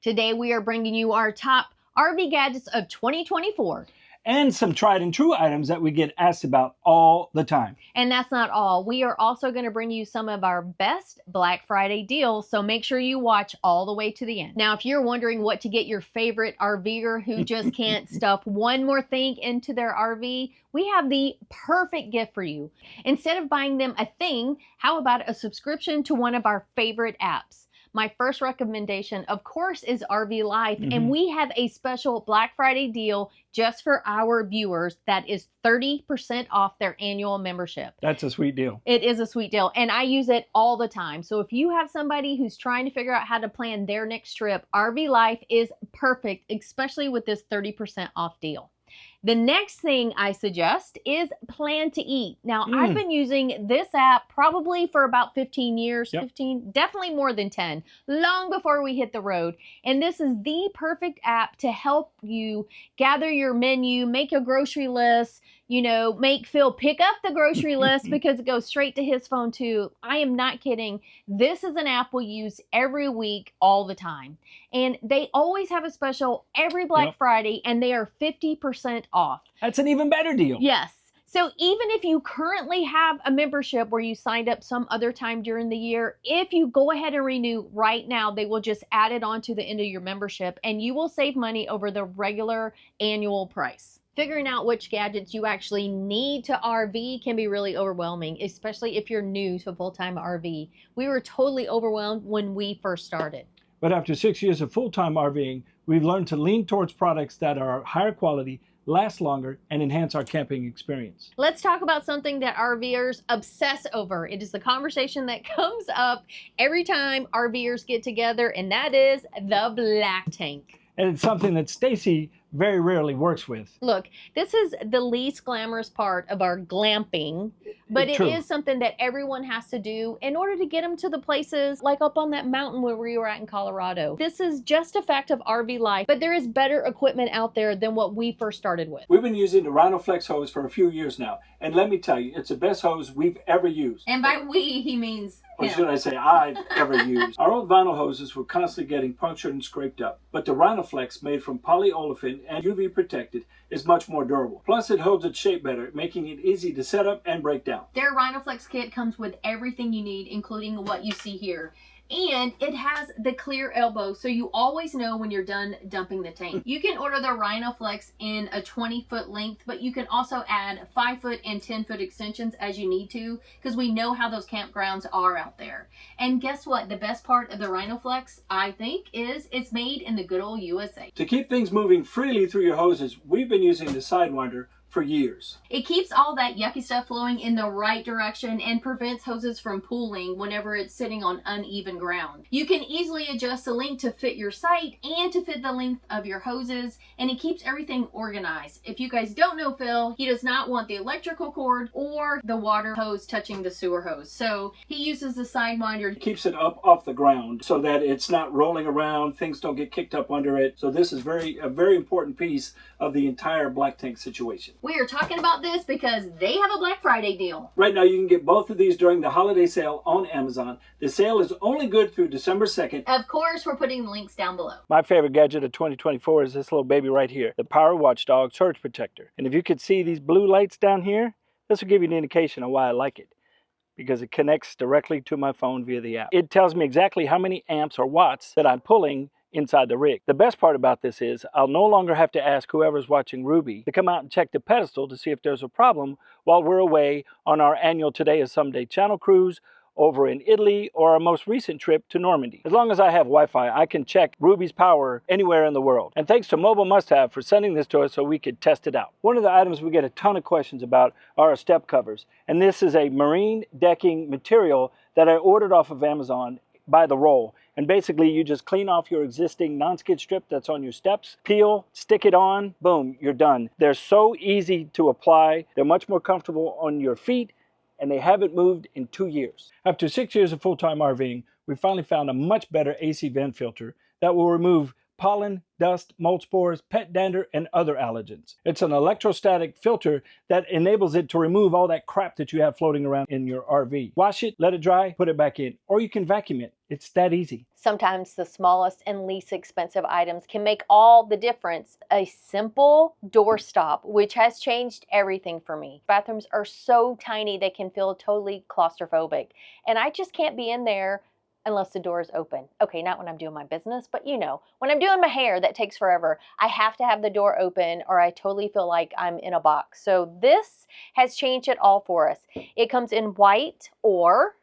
Today we are bringing you our top RV gadgets of 2024. And some tried and true items that we get asked about all the time. And that's not all. We are also going to bring you some of our best Black Friday deals, so make sure you watch all the way to the end. Now, if you're wondering what to get your favorite RVer who just can't stuff one more thing into their RV, we have the perfect gift for you. Instead of buying them a thing, how about a subscription to one of our favorite apps? My first recommendation, of course, is RV Life, and we have a special Black Friday deal just for our viewers that is 30% off their annual membership. That's a sweet deal. It is a sweet deal, and I use it all the time. So if you have somebody who's trying to figure out how to plan their next trip, RV Life is perfect, especially with this 30% off deal. The next thing I suggest is Plan to Eat. Now, I've been using this app probably for about 15 years, 15, definitely more than 10, long before we hit the road. And this is the perfect app to help you gather your menu, make a grocery list, you know, make Phil pick up the grocery list because it goes straight to his phone too. I am not kidding. This is an app we use every week, all the time. And they always have a special every Black Friday, and they are 50% off. That's an even better deal. Yes. So even if you currently have a membership where you signed up some other time during the year, if you go ahead and renew right now, they will just add it on to the end of your membership, and you will save money over the regular annual price. Figuring out which gadgets you actually need to RV can be really overwhelming, especially if you're new to full-time RV. We were totally overwhelmed when we first started. But after 6 years of full-time RVing, we've learned to lean towards products that are higher quality, last longer, and enhance our camping experience. Let's talk about something that RVers obsess over. It is the conversation that comes up every time RVers get together, and that is the black tank. And it's something that Stacy very rarely works with. Look, this is the least glamorous part of our glamping, but it is something that everyone has to do in order to get them to the places like up on that mountain where we were at in Colorado. This is just a fact of RV life, but there is better equipment out there than what we first started with. We've been using the Rhinoflex hose for a few years now, and let me tell you, it's the best hose we've ever used. And by we, he means or should I say I've ever used. Our old vinyl hoses were constantly getting punctured and scraped up, but the Rhinoflex, made from polyolefin and UV protected, is much more durable. Plus, it holds its shape better, making it easy to set up and break down. Their Rhinoflex kit comes with everything you need, including what you see here. And it has the clear elbow, so you always know when you're done dumping the tank. You can order the Rhinoflex in a 20-foot length, but you can also add 5-foot and 10-foot extensions as you need to, because we know how those campgrounds are out there. And guess what? The best part of the Rhinoflex, I think, is it's made in the good old USA. To keep things moving freely through your hoses, we've been using the Sidewinder for years. It keeps all that yucky stuff flowing in the right direction and prevents hoses from pooling whenever it's sitting on uneven ground. You can easily adjust the length to fit your site and to fit the length of your hoses, and it keeps everything organized. If you guys don't know Phil, he does not want the electrical cord or the water hose touching the sewer hose, so he uses the Sidewinder. It keeps it up off the ground so that it's not rolling around, things don't get kicked up under it. So this is a very important piece of the entire black tank situation. We are talking about this because they have a Black Friday deal. Right now you can get both of these during the holiday sale on Amazon. The sale is only good through December 2nd. Of course, we're putting the links down below. My favorite gadget of 2024 is this little baby right here, the Power Watchdog Surge Protector. And if you could see these blue lights down here, this will give you an indication of why I like it, because it connects directly to my phone via the app. It tells me exactly how many amps or watts that I'm pulling inside the rig. The best part about this is I'll no longer have to ask whoever's watching Ruby to come out and check the pedestal to see if there's a problem while we're away on our annual Today is Someday channel cruise over in Italy or our most recent trip to Normandy. As long as I have Wi-Fi, I can check Ruby's power anywhere in the world. And thanks to Mobile Must Have for sending this to us so we could test it out. One of the items we get a ton of questions about are our step covers. And this is a marine decking material that I ordered off of Amazon by the roll. And basically you just clean off your existing non-skid strip that's on your steps, peel, stick it on, boom, you're done. They're so easy to apply. They're much more comfortable on your feet, and they haven't moved in 2 years. After 6 years of full-time RVing, we finally found a much better AC vent filter that will remove pollen, dust, mold spores, pet dander, and other allergens. It's an electrostatic filter that enables it to remove all that crap that you have floating around in your RV. Wash it, let it dry, put it back in, or you can vacuum it. It's that easy. Sometimes the smallest and least expensive items can make all the difference. A simple doorstop, which has changed everything for me. Bathrooms are so tiny they can feel totally claustrophobic, and I just can't be in there unless the door is open. Okay, not when I'm doing my business, but you know, when I'm doing my hair, that takes forever. I have to have the door open or I totally feel like I'm in a box. So this has changed it all for us. It comes in white or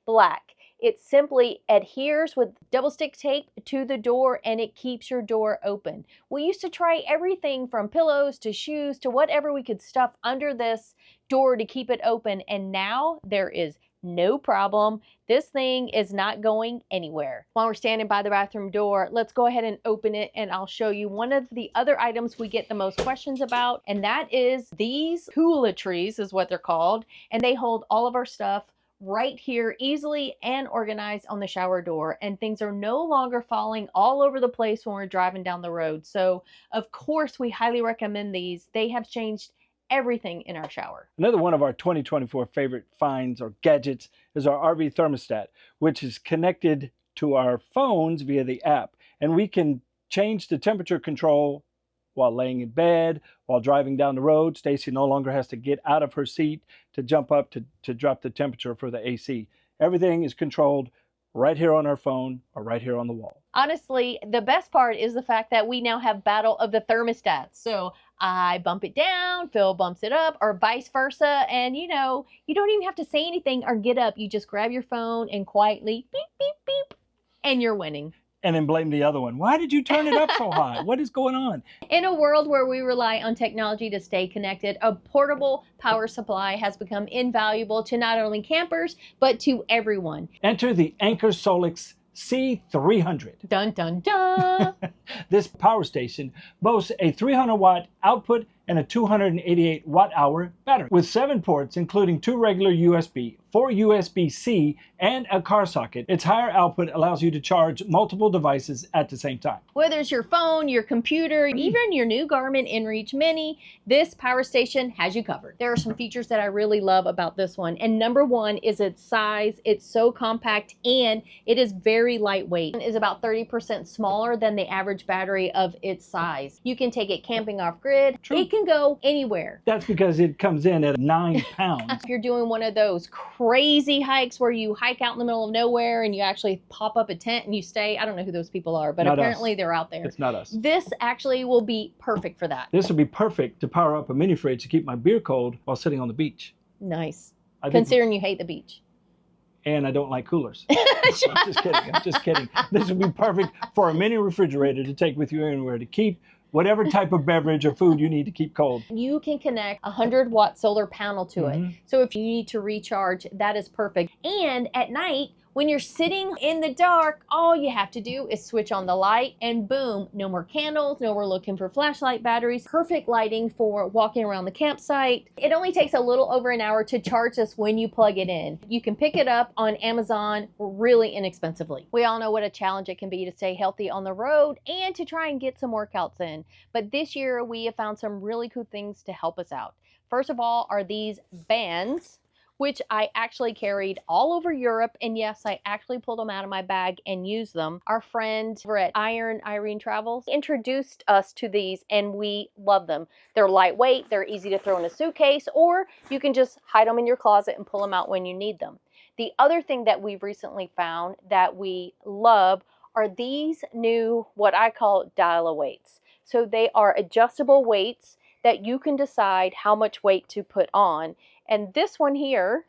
black. It simply adheres with double stick tape to the door and it keeps your door open. We used to try everything from pillows to shoes to whatever we could stuff under this door to keep it open, and now there is no problem. This thing is not going anywhere. While we're standing by the bathroom door, let's go ahead and open it and I'll show you one of the other items we get the most questions about, and that is these toiletries is what they're called, and they hold all of our stuff right here easily and organized on the shower door, and things are no longer falling all over the place when we're driving down the road. So of course we highly recommend these. They have changed everything in our shower. Another one of our 2024 favorite finds or gadgets is our RV thermostat, which is connected to our phones via the app, and we can change the temperature control while laying in bed, while driving down the road. Stacy no longer has to get out of her seat to jump up to drop the temperature for the AC. Everything is controlled right here on our phone or right here on the wall. Honestly, the best part is the fact that we now have battle of the thermostats. So I bump it down, Phil bumps it up, or vice versa. And you know, you don't even have to say anything or get up. You just grab your phone and quietly beep, beep, beep, and you're winning. And then blame the other one. Why did you turn it up so high? What is going on? In a world where we rely on technology to stay connected, a portable power supply has become invaluable to not only campers, but to everyone. Enter the Anker SOLIX C300. Dun, dun, dun. This power station boasts a 300 watt output and a 288 watt hour battery with 7 ports, including 2 regular USB, 4 USB-C, and a car socket. Its higher output allows you to charge multiple devices at the same time. Whether it's your phone, your computer, even your new Garmin InReach Mini, this power station has you covered. There are some features that I really love about this one, and number one is its size. It's so compact and it is very lightweight. It is about 30% smaller than the average battery of its size. You can take it camping off grid. True. It can go anywhere. That's because it comes in at 9 pounds. If you're doing one of those crazy hikes where you hike out in the middle of nowhere and you actually pop up a tent and you stay, I don't know who those people are, but Not apparently us. they're out there. It's not us. This actually will be perfect for that. This would be perfect to power up a mini fridge to keep my beer cold while sitting on the beach. Nice. I think, Considering you hate the beach. and I don't like coolers. I'm just kidding. I'm just kidding. This would be perfect for a mini refrigerator to take with you anywhere to keep whatever type of beverage or food you need to keep cold. You can connect a 100-watt solar panel to it. So if you need to recharge, that is perfect. And at night, when you're sitting in the dark, all you have to do is switch on the light and boom, no more candles, no more looking for flashlight batteries. Perfect lighting for walking around the campsite. It only takes a little over an hour to charge this when you plug it in. You can pick it up on Amazon really inexpensively. We all know what a challenge it can be to stay healthy on the road and to try and get some workouts in. But this year we have found some really cool things to help us out. First of all are these bands, which I actually carried all over Europe. And yes, I actually pulled them out of my bag and used them. Our friend over at Irene Travels introduced us to these and we love them. They're lightweight, they're easy to throw in a suitcase, or you can just hide them in your closet and pull them out when you need them. The other thing that we've recently found that we love are these new, what I call dial-a-weights. So they are adjustable weights that you can decide how much weight to put on. And this one here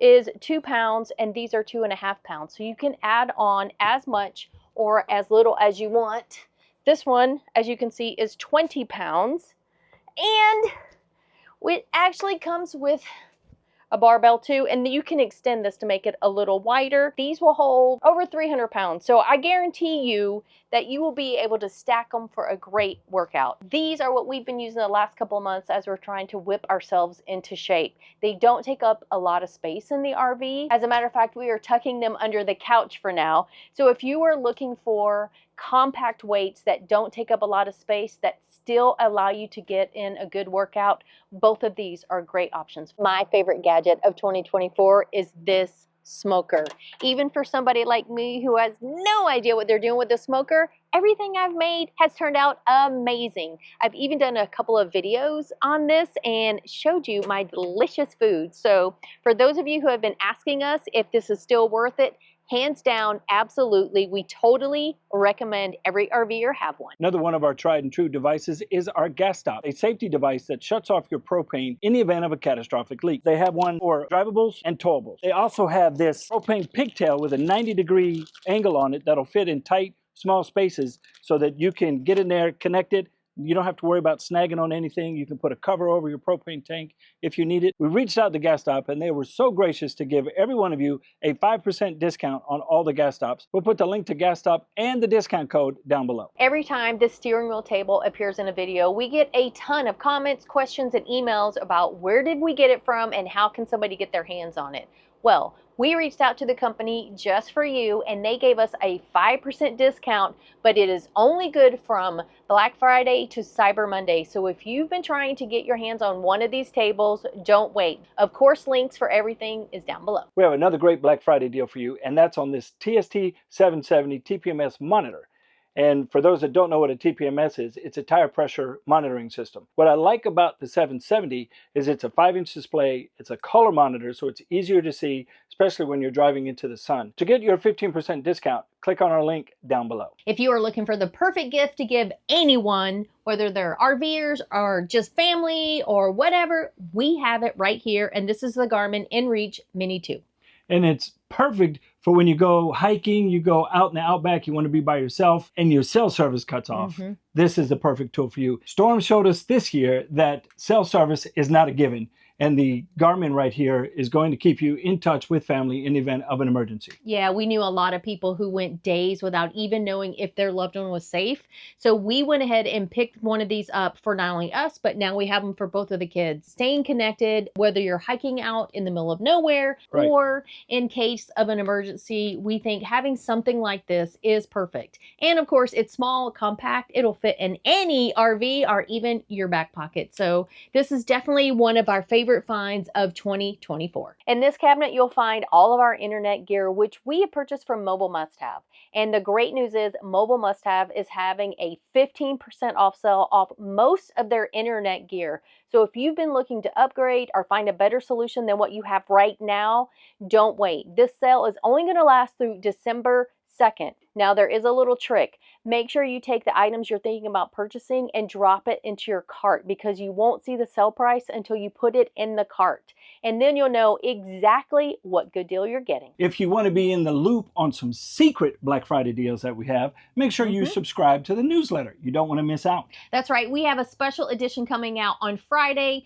is 2 pounds and these are 2.5 pounds. So you can add on as much or as little as you want. This one, as you can see, is 20 pounds. And it actually comes with a barbell too, and you can extend this to make it a little wider. These will hold over 300 pounds. So I guarantee you that you will be able to stack them for a great workout. These are what we've been using the last couple of months as we're trying to whip ourselves into shape. They don't take up a lot of space in the RV. As a matter of fact, we are tucking them under the couch for now. So if you are looking for compact weights that don't take up a lot of space, that still allow you to get in a good workout, both of these are great options. My favorite gadget of 2024 is this smoker. Even for somebody like me who has no idea what they're doing with the smoker, everything I've made has turned out amazing. I've even done a couple of videos on this and showed you my delicious food. So for those of you who have been asking us if this is still worth it, hands down, absolutely. We totally recommend every RVer have one. Another one of our tried and true devices is our gas stop, a safety device that shuts off your propane in the event of a catastrophic leak. They have one for drivables and towables. They also have this propane pigtail with a 90-degree angle on it that'll fit in tight, small spaces so that you can get in there, connect it. You don't have to worry about snagging on anything. You can put a cover over your propane tank if you need it. We reached out to Gas Stop and they were so gracious to give every one of you a 5% discount on all the gas stops. We'll put the link to Gas Stop and the discount code down below. Every time this steering wheel table appears in a video, we get a ton of comments, questions, and emails about where did we get it from and how can somebody get their hands on it. Well, we reached out to the company just for you and they gave us a 5% discount, but it is only good from Black Friday to Cyber Monday. So if you've been trying to get your hands on one of these tables, don't wait. Of course, links for everything is down below. We have another great Black Friday deal for you, and that's on this TST 770 TPMS monitor. And for those that don't know what a TPMS is, it's a tire pressure monitoring system. What I like about the 770 is it's a 5-inch display, it's a color monitor, so it's easier to see, especially when you're driving into the sun. To get your 15% discount, click on our link down below. If you are looking for the perfect gift to give anyone, whether they're RVers or just family or whatever, we have it right here. And this is the Garmin InReach Mini 2. And it's perfect for when you go hiking, you go out in the outback, you want to be by yourself, and your cell service cuts off. This is the perfect tool for you. Storm showed us this year that cell service is not a given. And the Garmin right here is going to keep you in touch with family in the event of an emergency. Yeah, we knew a lot of people who went days without even knowing if their loved one was safe. So we went ahead and picked one of these up for not only us, but now we have them for both of the kids. Staying connected, whether you're hiking out in the middle of nowhere or in case of an emergency, we think having something like this is perfect. And of course, it's small, compact. It'll fit in any RV or even your back pocket. So this is definitely one of our favorite finds of 2024. In this cabinet, you'll find all of our internet gear, which we have purchased from Mobile Must Have. And the great news is Mobile Must Have is having a 15% off sale off most of their internet gear. So if you've been looking to upgrade or find a better solution than what you have right now, don't wait. This sale is only going to last through December 2nd. Now there is a little trick. Make sure you take the items you're thinking about purchasing and drop it into your cart because you won't see the sale price until you put it in the cart. And then you'll know exactly what good deal you're getting. If you want to be in the loop on some secret Black Friday deals that we have, make sure you subscribe to the newsletter. You don't want to miss out. That's right. We have a special edition coming out on Friday,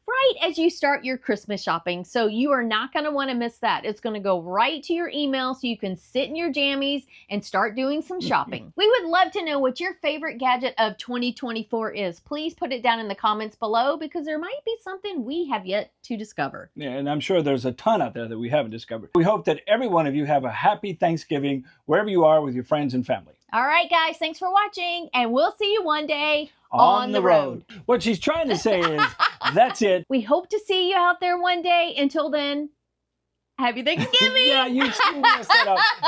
right as you start your Christmas shopping. So you are not going to want to miss that. It's going to go right to your email so you can sit in your jammies and start doing some shopping. We would love to know what your favorite gadget of 2024 is. Please put it down in the comments below because there might be something we have yet to discover. Yeah, and I'm sure there's a ton out there that we haven't discovered. We hope that every one of you have a happy Thanksgiving wherever you are with your friends and family. All right, guys, thanks for watching, and we'll see you one day on the road. What she's trying to say is, that's it. We hope to see you out there one day. Until then, happy Thanksgiving. Yeah, you messed that up.